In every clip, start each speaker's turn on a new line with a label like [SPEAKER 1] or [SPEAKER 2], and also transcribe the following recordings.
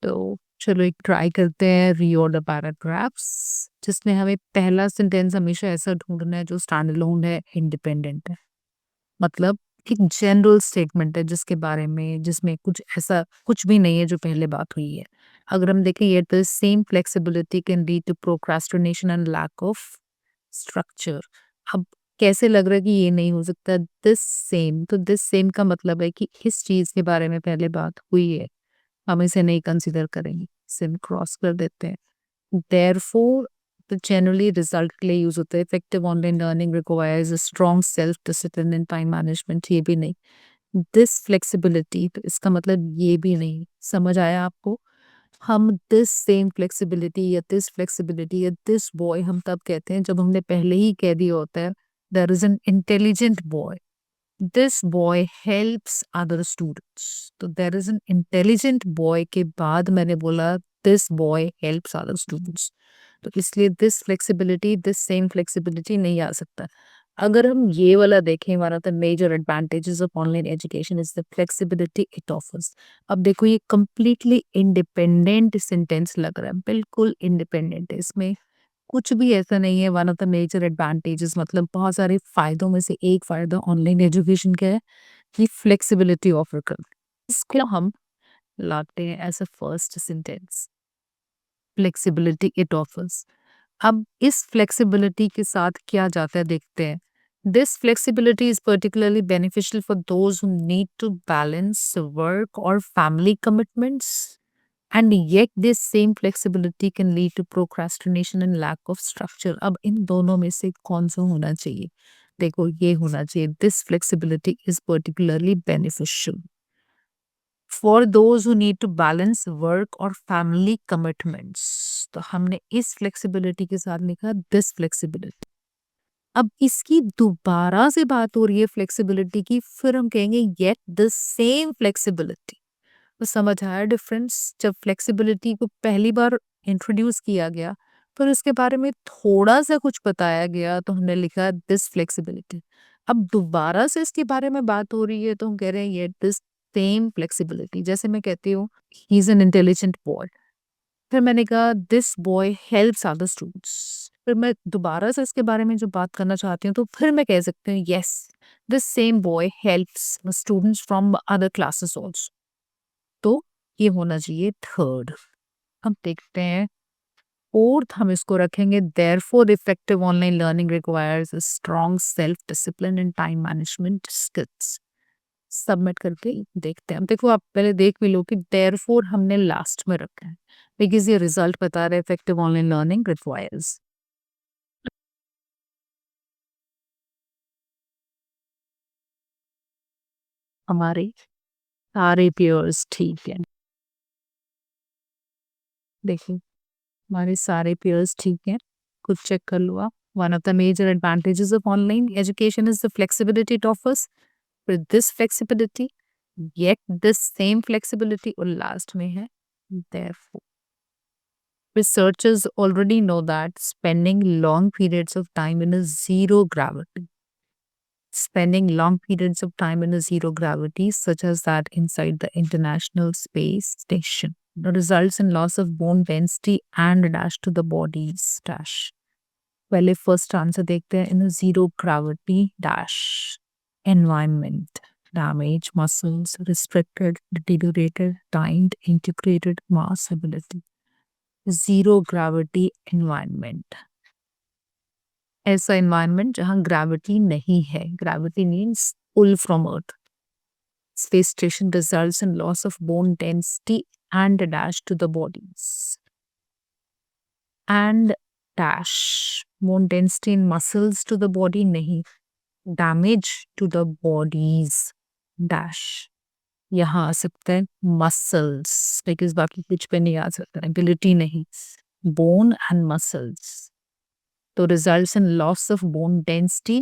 [SPEAKER 1] तो चलो एक ट्राई करते हैं रीऑर्डर पैराग्राफ्स, जिसमें हमें पहला सेंटेंस हमेशा ऐसा ढूंढना है जो स्टैंड अलोन है, इंडिपेंडेंट है। मतलब एक जनरल स्टेटमेंट है जिसके बारे में, जिसमें कुछ ऐसा कुछ भी नहीं है जो पहले बात हुई है। अगर हम देखें, ये the same flexibility can lead to procrastination and lack of structure. अब कैसे लग रहा है कि ये नहीं हो सकता, दिस सेम, तो दिस सेम का मतलब है कि इस चीज के बारे में पहले बात हुई है, हम इसे नहीं कंसीडर करेंगे, सिम क्रॉस कर देते हैं। Therefore, the generally result के लिए यूज होता है। Effective online learning requires a strong self discipline and time management, ये भी नहीं। दिस फ्लेक्सिबिलिटी, तो इसका मतलब ये भी नहीं। समझ आया आपको? हम दिस सेम फ्लेक्सिबिलिटी या दिस फ्लेक्सिबिलिटी या दिस बॉय हम तब कहते हैं जब हमने पहले ही कह दिया होता है there is an intelligent boy, this boy helps other students. तो there is an intelligent boy के बाद मैंने बोला this boy helps other students, तो इसलिए this flexibility, this same flexibility नहीं आ सकता। अगर हम ये वाला देखें, one of the major advantages of online education is the flexibility it offers. अब देखो, ये कंप्लीटली इंडिपेंडेंट सेंटेंस लग रहा है, बिल्कुल इंडिपेंडेंट है, इसमें कुछ भी ऐसा नहीं है। One of the major advantages मतलब बहुत सारे फायदों में से एक फायदा ऑनलाइन एजुकेशन का है कि फ्लेक्सिबिलिटी ऑफर कर, इसको हम लाते हैं as a first sentence, flexibility it offers. अब इस फ्लेक्सिबिलिटी के साथ क्या जाता है देखते हैं। This flexibility is particularly beneficial for those who need to balance work और family commitments, and yet this same flexibility can lead to procrastination and lack of structure. अब इन दोनों में से कौन सा होना चाहिए? देखो, ये होना चाहिए, this flexibility is particularly beneficial for those who need to balance work और फैमिली कमिटमेंट्स। तो हमने इस फ्लेक्सिबिलिटी के साथ लिखा दिस फ्लेक्सिबिलिटी। अब इसकी दोबारा से बात हो रही है फ्लेक्सिबिलिटी की, फिर हम कहेंगे येट द सेम फ्लेक्सिबिलिटी। तो समझ आया डिफरेंस? जब फ्लेक्सिबिलिटी को पहली बार इंट्रोड्यूस किया गया, फिर उसके बारे में थोड़ा सा कुछ बताया गया, तो हमने लिखा दिस फ्लेक्सिबिलिटी। अब दोबारा से इसके बारे में बात हो रही है, तो हम कह रहे हैं ये दिस सेम फ्लेक्सिबिलिटी। जैसे मैं कहती हूँ he is an intelligent boy, फिर मैंने कहा this boy helps other students, फिर मैं दोबारा से इसके बारे में जो बात करना चाहती हूँ, तो फिर मैं कह सकती हूँ yes, this same boy helps students from other classes also. तो ये होना चाहिए थर्ड। अब देखते हैं फोर्थ, हम इसको रखेंगे therefore effective online learning requires strong self discipline and time management skills. Submit करके देखते हैं। अब देखो, आप पहले देख भी लो कि देयरफॉर हमने लास्ट में रखा है बिकॉज ये रिजल्ट बता रहा है इफेक्टिव ऑनलाइन लर्निंग रिक्वायर्स। हमारे सारे पेयर्स ठीक है, देखिए हमारे सारे पेयर्स ठीक हैं, खुद चेक कर लो आप। One of the major advantages of online education is the flexibility it offers, फिर this flexibility, yet this same flexibility, और लास्ट में है therefore. Researchers already know that spending long periods of time in a zero gravity, spending long periods of time in a zero gravity, such as that inside the International Space Station, results in loss of bone density and dash to the body's dash. पहले first answer देखते हैं, in zero gravity dash environment, damage muscles, restricted, deteriorated, timed, integrated mass ability. Zero gravity environment, ऐसा environment जहां gravity नहीं है। Gravity means pull from Earth. Space station results in loss of bone density and dash to the body's, and dash bone density in muscles to the body नहीं, damage to the body's dash. यहाँ आ सकता है muscles, because बाकी कुछ पे नहीं आ सकता, एबिलिटी नहीं, बोन एंड मसल्स। तो results in loss of bone density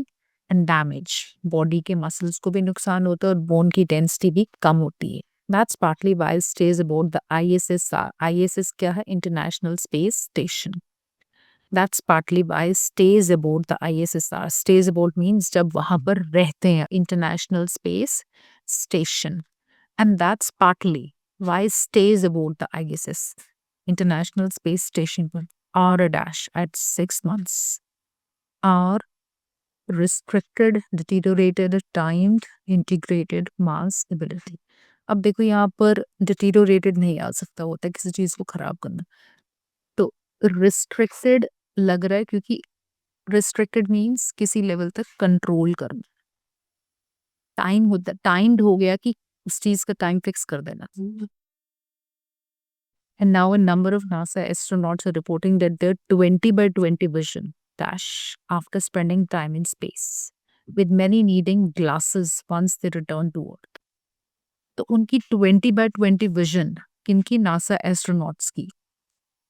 [SPEAKER 1] and damage, body के मसल्स को भी नुकसान होता है और बोन की डेंसिटी भी कम होती है। That's partly why stays aboard the ISSR. ISS क्या है? International Space Station. That's partly why stays aboard the ISSR. Stays aboard means जब वहां पर रहते हैं, International Space Station, and that's partly Why stays aboard the ISS International Space Station पर R dash at 6 months? R restricted, deteriorated, timed, integrated mass ability. अब देखो यहाँ पर deteriorated नहीं आ सकता, होता है किसी चीज को खराब करना, तो restricted लग रहा है क्योंकि restricted means किसी लेवल तक कंट्रोल करना, टाइम होता टाइम्ड हो गया कि उस चीज का टाइम फिक्स कर देना. And now a number of NASA astronauts are reporting that their 20 by 20 vision dash after spending time in space, with many needing glasses once they return to Earth. तो उनकी 20 by 20 vision किनकी? NASA astronauts की.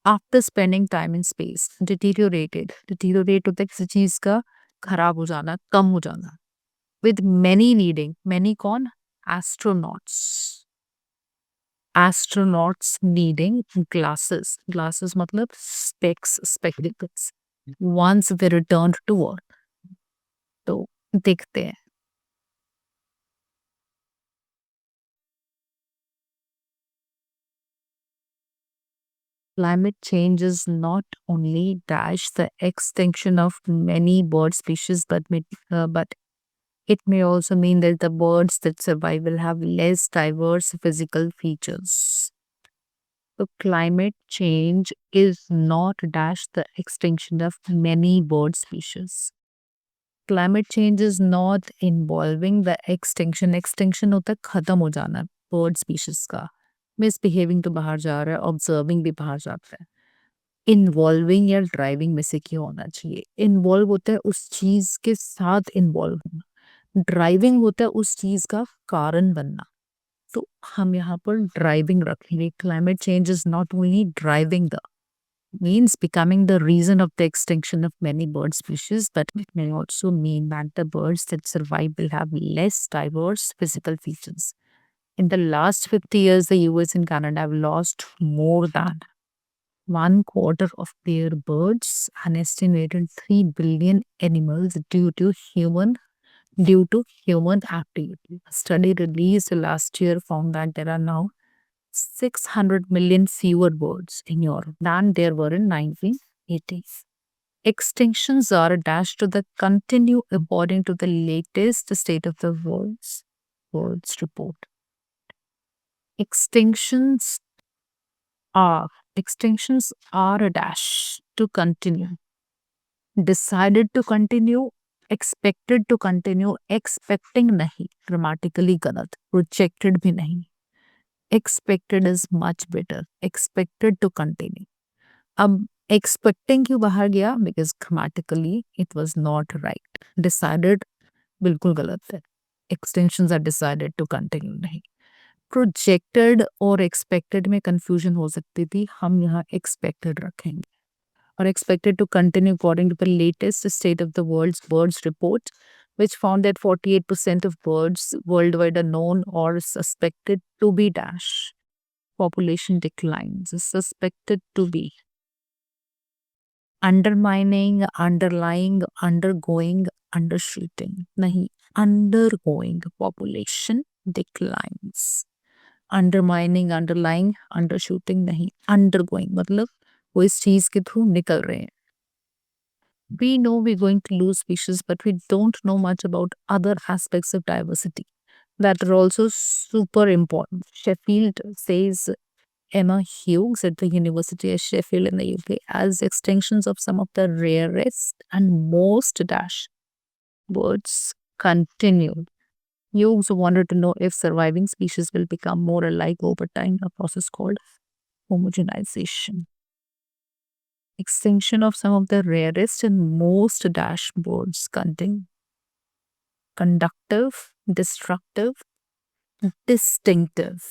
[SPEAKER 1] After spending time in space deteriorated. Deteriorate होता है किसी चीज का खराब हो जाना, कम हो जाना. With many needing. Many कौन? Astronauts. Astronauts needing glasses. Glasses मतलब specs, spectacles. Once they returned to Earth. तो देखते हैं. Climate change is not only dash the extinction of many bird species, but it may also mean that the birds that survive will have less diverse physical features. So climate change is not dash the extinction of many bird species. Climate change is not involving the extinction. Extinction होता है खत्म हो जाना bird species का. Misbehaving तो बाहर जा रहा है, observing भी बाहर जाता है. Involving या driving में से क्यों होना चाहिए? Involve होता है उस चीज के साथ involve होना. ड्राइविंग होता है उस चीज का कारण बनना, तो हम यहाँ पर ड्राइविंग रखेंगे. Climate change is not only driving the means becoming the reason of the extinction of many bird species, but it may also mean that the birds that survive will have less diverse physical features. In the last 50 years, the US and Canada have lost more than 1/4 of their birds, an estimated 3 billion animals due to human activity. A study released last year found that there are now 600 million fewer birds in Europe than there were in 1980s. Extinctions are dashed to the continue according to the latest state of the world's report. Extinctions are a dash to continue. Decided to continue, expected to continue, expecting नहीं, grammatically गलत, projected भी नहीं. Expected is much better. Expected to continue. अब expecting क्यों बाहर गया? Because grammatically it was not right. Decided बिल्कुल गलत है. Extensions are decided to continue नहीं. Projected और expected में confusion हो सकती थी, हम यहाँ expected रखेंगे. Or expected to continue according to the latest state of the world's birds report, which found that 48% of birds worldwide are known or suspected to be dash. Population declines is suspected to be undermining, underlying, undergoing, undershooting. Nahi, undergoing. Population declines. Undermining, underlying, undershooting नहीं. Undergoing मतलब वो इस चीज के through निकल रहे हैं. We know we're going to lose species, but we don't know much about other aspects of diversity that are also super important. Sheffield says Emma Hughes at the University of Sheffield in the UK as extinctions of some of the rarest and most dash birds continue. Hughes wanted to know if surviving species will become more alike over time, a process called homogenization. Extinction of some of the rarest and most dash birds continue. Conductive, destructive, distinctive,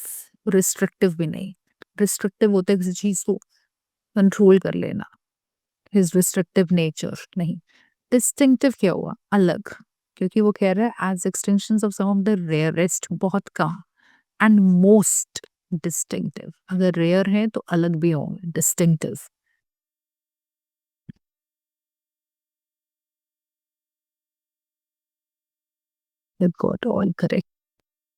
[SPEAKER 1] restrictive भी नहीं. Restrictive होता है किसी चीज को control कर लेना, his restrictive nature नहीं. Distinctive क्या हुआ? अलग, क्योंकि वो कह रहा है as extinctions of some of the rarest, बहुत कम, and most distinctive. अगर rare है तो अलग भी होंगे, distinctive. You've got all correct.